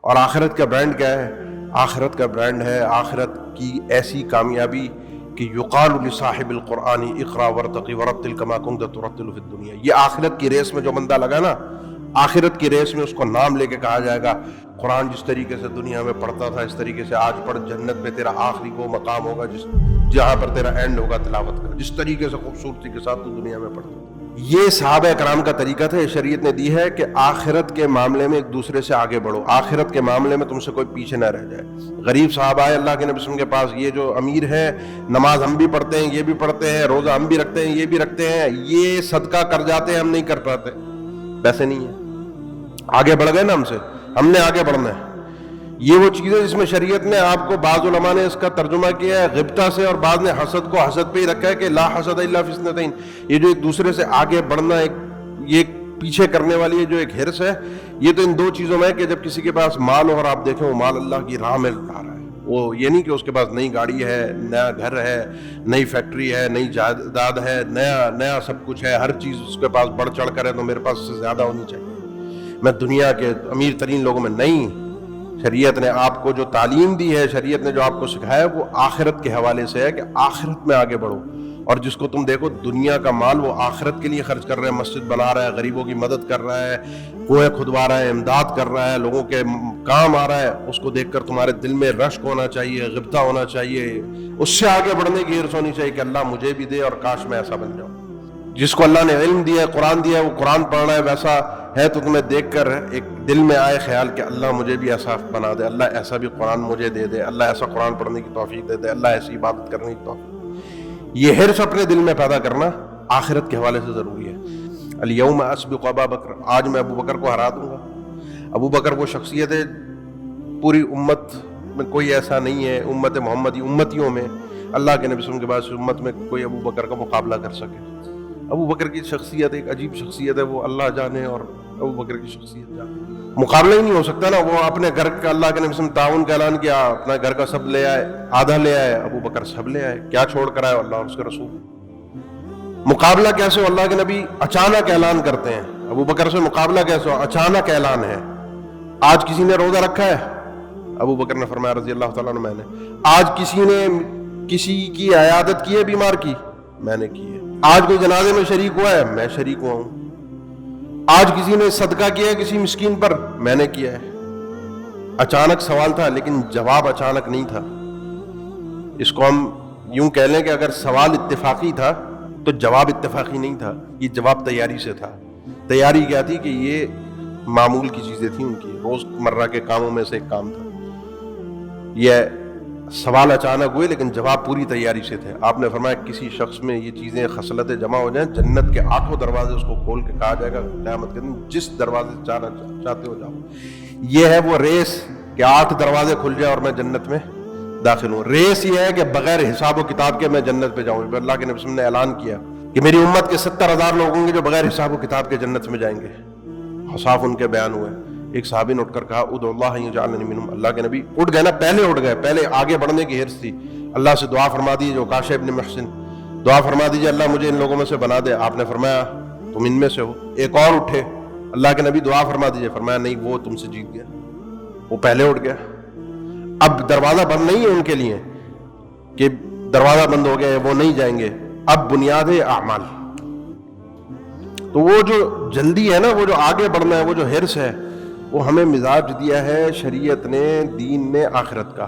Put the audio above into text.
اور آخرت کا برانڈ کیا ہے؟ آخرت کا برانڈ ہے آخرت کی ایسی کامیابی کہ یقال لصاحب القرآن اقرا ورتقی ورتل کما کنت ترتل فی الدنیا. یہ آخرت کی ریس میں جو بندہ لگا نا، آخرت کی ریس میں اس کو نام لے کے کہا جائے گا قرآن جس طریقے سے دنیا میں پڑھتا تھا اس طریقے سے آج پڑھ، جنت میں تیرا آخری وہ مقام ہوگا جہاں پر تیرا اینڈ ہوگا تلاوت کا، جس طریقے سے خوبصورتی کے ساتھ تو دنیا میں پڑھتا تھا. یہ صحابہ کرام کا طریقہ تھا. یہ شریعت نے دی ہے کہ آخرت کے معاملے میں ایک دوسرے سے آگے بڑھو، آخرت کے معاملے میں تم سے کوئی پیچھے نہ رہ جائے. غریب صحابہ آئے اللہ کے نبی صلی اللہ علیہ وسلم کے پاس، یہ جو امیر ہے نماز ہم بھی پڑھتے ہیں، یہ بھی پڑھتے ہیں، روزہ ہم بھی رکھتے ہیں، یہ بھی رکھتے ہیں، یہ صدقہ کر جاتے ہیں، ہم نہیں کر پاتے، پیسے نہیں ہیں. آگے بڑھ گئے نا ہم نے آگے بڑھنا ہے. یہ وہ چیز ہے جس میں شریعت نے آپ کو، بعض علماء نے اس کا ترجمہ کیا ہے غبطہ سے، اور بعض نے حسد کو حسد پہ ہی رکھا ہے کہ لا حسد الا فی اثنتین. یہ جو ایک دوسرے سے آگے بڑھنا، یہ پیچھے کرنے والی یہ جو ایک ہرس ہے، یہ تو ان دو چیزوں میں ہے کہ جب کسی کے پاس مال ہو اور آپ دیکھیں وہ مال اللہ کی راہ میں لگا رہا ہے، وہ یہ نہیں کہ اس کے پاس نئی گاڑی ہے، نیا گھر ہے، نئی فیکٹری ہے، نئی جائیداد ہے، نیا سب کچھ ہے، ہر چیز اس کے پاس بڑھ چڑھ کر ہے تو میرے پاس اس سے زیادہ ہونی چاہیے، میں دنیا کے امیر ترین لوگوں میں نہیں. شریعت نے آپ کو جو تعلیم دی ہے، شریعت نے جو آپ کو سکھایا ہے، وہ آخرت کے حوالے سے ہے کہ آخرت میں آگے بڑھو. اور جس کو تم دیکھو دنیا کا مال وہ آخرت کے لیے خرچ کر رہا ہے، مسجد بنا رہا ہے، غریبوں کی مدد کر رہا ہے، کنویں کھدوا رہا ہے، امداد کر رہا ہے، لوگوں کے کام آ رہا ہے، اس کو دیکھ کر تمہارے دل میں رشک ہونا چاہیے، غبطہ ہونا چاہیے، اس سے آگے بڑھنے کی ہرس ہونی چاہیے کہ اللہ مجھے بھی دے اور کاش میں ایسا بن جاؤں. جس کو اللہ نے علم دیا ہے، قرآن دیا ہے، وہ قرآن پڑھ رہا ہے، ویسا ہے تو تمہیں دیکھ کر ایک دل میں آئے خیال کہ اللہ مجھے بھی ایسا بنا دے، اللہ ایسا بھی قرآن مجھے دے دے، اللہ ایسا قرآن پڑھنے کی توفیق دے دے، اللہ ایسی عبادت کرنے کی توفیق. یہ حرص اپنے دل میں پیدا کرنا آخرت کے حوالے سے ضروری ہے. الیوم اسبق ابا بکر، آج میں ابو بکر کو ہرا دوں گا. ابو بکر وہ شخصیت ہے، پوری امت میں کوئی ایسا نہیں ہے، امت محمدی امتیوں میں اللہ کے نبی صلی اللہ علیہ وسلم کے بعد امت میں کوئی ابو بکر کا مقابلہ کر سکے. ابو بکر کی شخصیت ایک عجیب شخصیت ہے، وہ اللہ جانے اور ابو بکر کی شخصیت جانے، مقابلہ ہی نہیں ہو سکتا نا. وہ اپنے گھر کا اللہ کے نبی صلی اللہ علیہ وسلم تعاون کا اعلان کیا، اپنا گھر کا سب لے آئے، آدھا لے آئے، ابو بکر سب لے آئے، کیا چھوڑ کر آئے؟ اللہ اور اس کے رسول. مقابلہ کیسے ہو؟ اللہ کے نبی اچانک اعلان کرتے ہیں. ابو بکر سے مقابلہ کیسے ہو؟ اچانک اعلان ہے. آج کسی نے روزہ رکھا ہے؟ ابو بکر نے فرمایا رضی اللہ تعالیٰ عنہ میں نے. آج کسی نے کسی کی عیادت کی ہے بیمار کی؟ میں نے کی ہے. آج کوئی جنازے میں شریک ہوا ہے؟ میں شریک ہوا ہوں. آج کسی نے صدقہ کیا ہے کسی مسکین پر؟ میں نے کیا ہے. اچانک سوال تھا لیکن جواب اچانک نہیں تھا. اس کو ہم یوں کہہ لیں کہ اگر سوال اتفاقی تھا تو جواب اتفاقی نہیں تھا، یہ جواب تیاری سے تھا. تیاری کیا تھی کہ یہ معمول کی چیزیں تھیں، ان کی روز مرہ کے کاموں میں سے ایک کام تھا. یہ سوال اچانک ہوئے لیکن جواب پوری تیاری سے تھے. آپ نے فرمایا کسی شخص میں یہ چیزیں خصلتیں جمع ہو جائیں، جنت کے 8 دروازے اس کو کھول کے کہا جائے گا قیامت کے دن جس دروازے سے جانا چاہتے ہو جاؤ. یہ ہے وہ ریس کہ 8 دروازے کھل جائے اور میں جنت میں داخل ہوں. ریس یہ ہے کہ بغیر حساب و کتاب کے میں جنت پہ جاؤں. اللہ کے نبی صلی اللہ علیہ وسلم نے اعلان کیا کہ میری امت کے 70,000 لوگ ہوں گے جو بغیر حساب و کتاب کے جنت میں جائیں گے. صاف ان کے بیان ہوئے. ایک صحابی نے اٹھ کر کہا ادعو اللہ ان یجعلنی منہم. اللہ کے نبی اٹھ گئے نا، پہلے اٹھ گئے، پہلے آگے بڑھنے کی حرص تھی. اللہ سے دعا فرما دیجیے، جو کاشف ابن محسن دعا فرما دیجیے اللہ مجھے ان لوگوں میں سے بنا دے. آپ نے فرمایا تم ان میں سے ہو. ایک اور اٹھے، اللہ کے نبی دعا فرما دیجیے، فرمایا نہیں وہ تم سے جیت گیا، وہ پہلے اٹھ گیا. اب دروازہ بند نہیں ہے ان کے لیے کہ دروازہ بند ہو گیا وہ نہیں جائیں گے، اب بنیاد ہے اعمال. تو وہ جو جلدی ہے نا، وہ جو آگے بڑھنا ہے، وہ جو حرص ہے، وہ ہمیں مزاج دیا ہے شریعت نے دین میں آخرت کا.